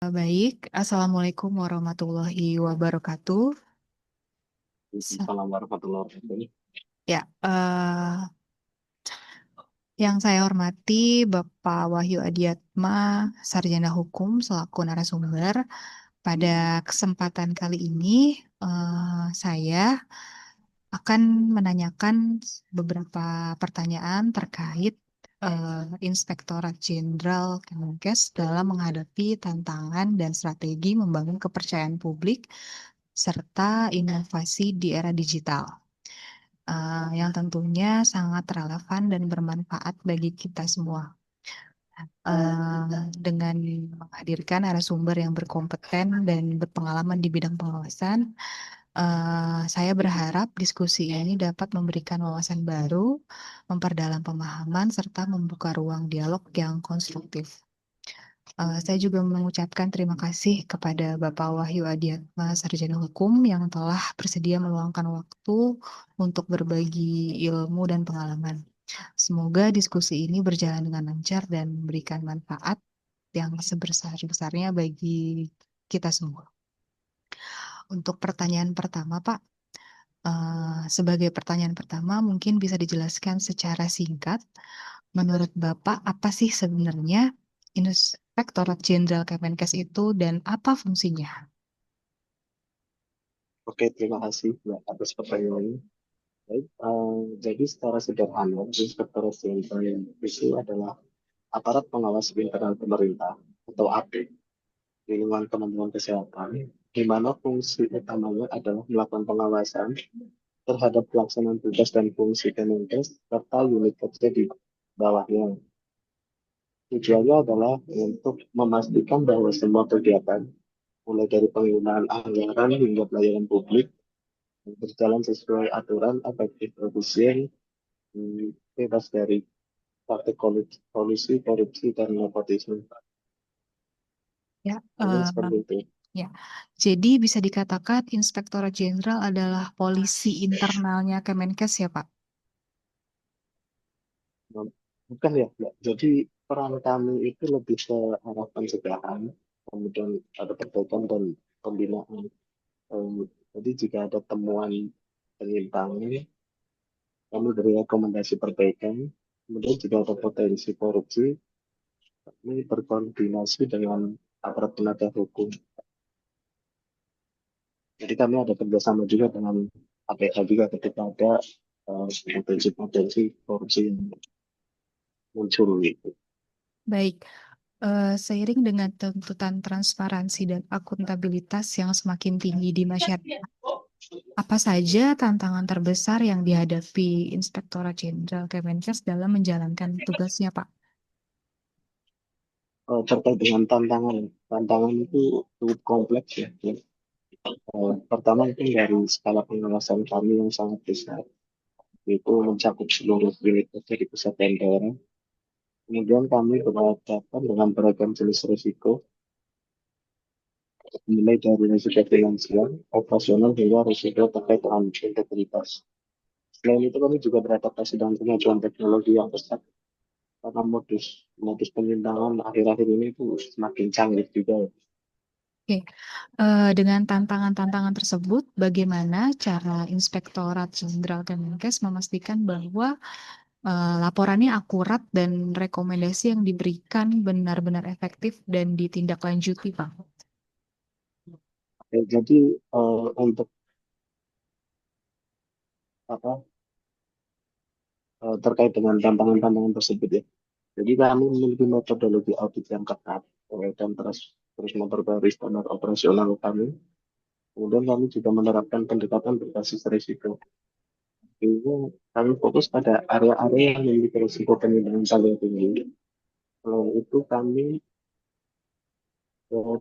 Baik, Assalamualaikum warahmatullahi wabarakatuh. Sa- Assalamualaikum warahmatullahi wabarakatuh. Ya, yang saya hormati Bapak Wahyu Adiatma, Sarjana Hukum selaku narasumber. Pada kesempatan kali ini, saya akan menanyakan beberapa pertanyaan terkait Inspektorat Jenderal Kemenkes dalam menghadapi tantangan dan strategi membangun kepercayaan publik serta inovasi di era digital, yang tentunya sangat relevan dan bermanfaat bagi kita semua. Dengan menghadirkan narasumber yang berkompeten dan berpengalaman di bidang pengawasan, saya berharap diskusi ini dapat memberikan wawasan baru, memperdalam pemahaman, serta membuka ruang dialog yang konstruktif. Saya juga mengucapkan terima kasih kepada Bapak Wahyu Adiatma, Sarjana Hukum, yang telah bersedia meluangkan waktu untuk berbagi ilmu dan pengalaman. Semoga diskusi ini berjalan dengan lancar dan memberikan manfaat yang sebesar-besarnya bagi kita semua. Untuk pertanyaan pertama, Pak, sebagai pertanyaan pertama, mungkin bisa dijelaskan secara singkat, menurut Bapak, apa sih sebenarnya Inspektorat Jenderal Kemenkes itu dan apa fungsinya? Oke, terima kasih Mbak atas pertanyaannya. Baik, jadi secara sederhana, Inspektorat Jenderal itu adalah aparat pengawas internal pemerintah atau API di lingkungan Kementerian Kesehatan, di mana fungsi utamanya adalah melakukan pengawasan terhadap pelaksanaan tugas dan fungsi Kemenkes serta unit kerja di bawahnya. Tujuannya adalah untuk memastikan bahwa semua kegiatan, mulai dari penggunaan anggaran hingga pelayanan publik, berjalan sesuai aturan, efektif, efisien, bebas dari praktik kolusi, korupsi, dan nepotisme. Ya, Mungkin seperti itu. ya. Jadi bisa dikatakan Inspektorat Jenderal adalah polisi internalnya Kemenkes ya, Pak? Nah, bukan ya, Mbak. Jadi peran kami itu lebih ke arah pencegahan, kemudian ada perbaikan dan pembinaan. Jadi jika ada temuan penyimpangan, kami beri rekomendasi perbaikan. Kemudian jika ada potensi korupsi, kami berkoordinasi dengan aparat penegak hukum. Jadi kami ada kerjasama juga dengan APH juga ketika ada potensi-potensi korupsi yang muncul gitu. Baik, seiring dengan tuntutan transparansi dan akuntabilitas yang semakin tinggi di masyarakat, apa saja tantangan terbesar yang dihadapi Inspektorat Jenderal Kemenkes dalam menjalankan tugasnya, Pak? Terkait dengan tantangan, tantangan itu cukup kompleks ya. Pertama itu dari skala pengawasan kami yang sangat besar, itu mencakup seluruh unit kerja di pusat dan daerah. Kemudian kami berhadapan dengan beragam jenis risiko, mulai dari risiko finansial, operasional, hingga risiko terkait dengan integritas. Selain itu kami juga beradaptasi dengan kemajuan teknologi yang pesat karena modus modus penyimpangan akhir-akhir ini itu semakin canggih juga. Oke, dengan tantangan-tantangan tersebut, bagaimana cara Inspektorat Jenderal Kemenkes memastikan bahwa laporannya akurat dan rekomendasi yang diberikan benar-benar efektif dan ditindaklanjuti, Pak? Jadi untuk apa terkait dengan tantangan-tantangan tersebut ya. Jadi kami memiliki metodologi audit yang ketat dan terus terus memperbarui standar operasional kami. Kemudian kami juga menerapkan pendekatan berbasis risiko. Ini kami fokus pada area-area yang memiliki risiko penyimpangan paling tinggi. Selain itu kami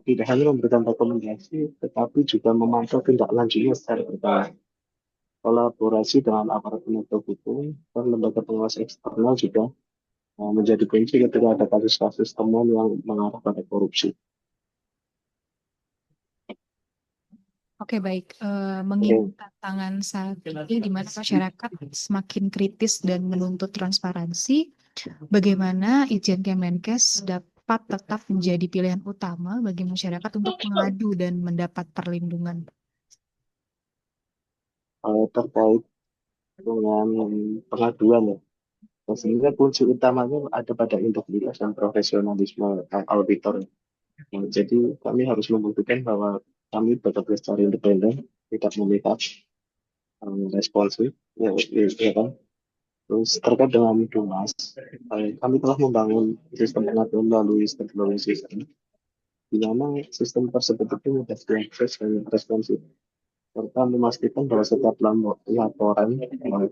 tidak hanya memberikan rekomendasi, tetapi juga memantau tindak lanjutnya secara berkala. Kolaborasi dengan aparat penegak hukum dan lembaga pengawas eksternal juga menjadi kunci ketika ada kasus-kasus temuan yang mengarah pada korupsi. Oke, baik. Mengingat Oke, tantangan saat ini di mana masyarakat semakin kritis dan menuntut transparansi, bagaimana Itjen Kemenkes dapat tetap menjadi pilihan utama bagi masyarakat untuk mengadu dan mendapat perlindungan? Terkait dengan pengaduan ya. Dan sebenarnya kunci utamanya ada pada integritas dan profesionalisme auditor. Nah, jadi kami harus membuktikan bahwa kami bekerja secara independen, tidak memihak, responsif, ya kan. Terus terkait dengan Dumas, kami telah membangun sistem pengaduan melalui teknologi sistem, di mana sistem tersebut itu mudah diakses dan responsif, serta memastikan bahwa setiap laporan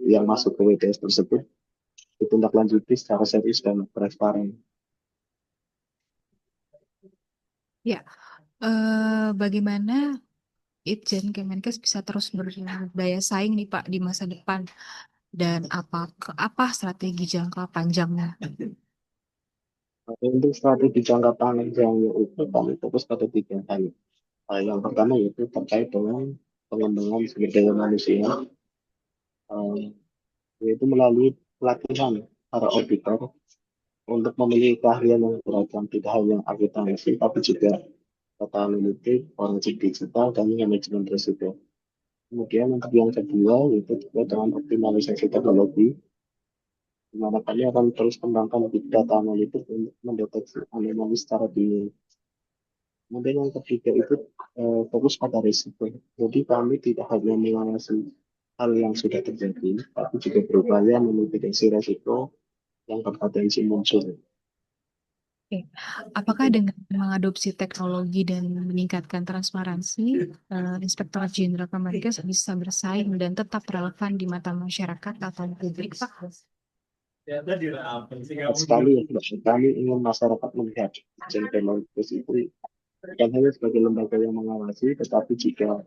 yang masuk ke WTS tersebut ditindaklanjuti secara serius dan transparan. Ya, bagaimana Itjen Kemenkes bisa terus berdaya saing nih Pak di masa depan dan apa strategi jangka panjangnya? Untuk strategi jangka panjangnya itu kami fokus pada tiga hal. Yang pertama yaitu terkait dengan pengembangan sumber daya manusia, eh, yaitu melalui pelatihan para auditor untuk memiliki keahlian yang beragam, tidak hanya akuntansi, tapi juga data analitik, forensik digital, dan manajemen risiko. Kemudian untuk yang kedua yaitu terkait dengan optimalisasi teknologi, di mana kami akan terus kembangkan big data analitik untuk mendeteksi anomali secara dini. Kemudian yang ketiga itu fokus pada risiko. Jadi kami tidak hanya mengawasi hal yang sudah terjadi, tapi juga berupaya memitigasi risiko yang berpotensi muncul. Oke. Apakah dengan mengadopsi teknologi dan meningkatkan transparansi, Inspektor Jenderal Kemenkes bisa bersaing dan tetap relevan di mata masyarakat atau publik, Pak? Tepat sekali ya, Mbak. Kami ingin masyarakat melihat Kemenkes itu bukan hanya sebagai lembaga yang mengawasi, tetapi juga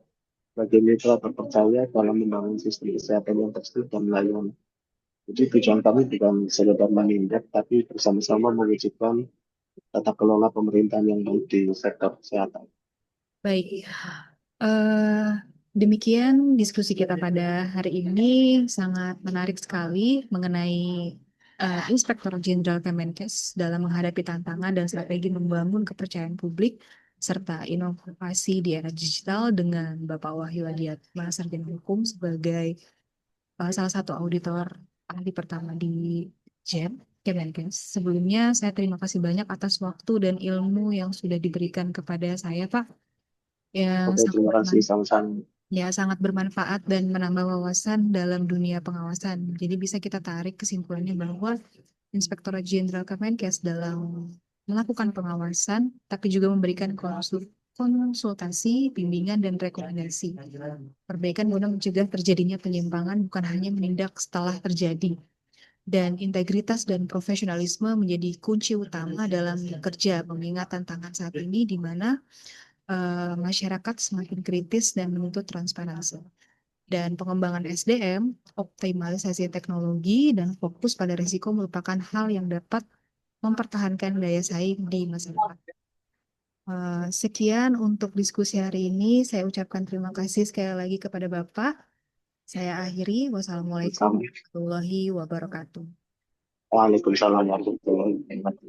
sebagai mitra terpercaya dalam membangun sistem kesehatan yang tertib dan melayani. Jadi tujuan kami bukan sekedar menindak, tapi bersama-sama mewujudkan tata kelola pemerintahan yang baik di sektor kesehatan. Baik. Eh, Demikian diskusi kita pada hari ini sangat menarik sekali mengenai Inspektur Jenderal Kemenkes dalam menghadapi tantangan dan strategi membangun kepercayaan publik serta inovasi di era digital dengan Bapak Wahyu Adiatma, Sarjana Hukum sebagai salah satu auditor ahli pertama di JEM Kemenkes. Sebelumnya saya terima kasih banyak atas waktu dan ilmu yang sudah diberikan kepada saya, Pak, yang Oke, terima kasih sama-sama. sangat bermanfaat dan menambah wawasan dalam dunia pengawasan. Jadi bisa kita tarik kesimpulannya bahwa Inspektorat Jenderal Kemenkes dalam melakukan pengawasan, tapi juga memberikan konsultasi, bimbingan, dan rekomendasi. Perbaikan guna mencegah terjadinya penyimpangan bukan hanya menindak setelah terjadi. Dan integritas dan profesionalisme menjadi kunci utama dalam bekerja, mengingat tantangan saat ini di mana masyarakat semakin kritis dan menuntut transparansi. Dan pengembangan SDM, optimalisasi teknologi, dan fokus pada risiko merupakan hal yang dapat mempertahankan daya saing di masa depan. Sekian untuk diskusi hari ini. Saya ucapkan terima kasih sekali lagi kepada Bapak. Saya akhiri. Wassalamualaikum Sama. warahmatullahi wabarakatuh. Waalaikumsalam warahmatullahi wabarakatuh.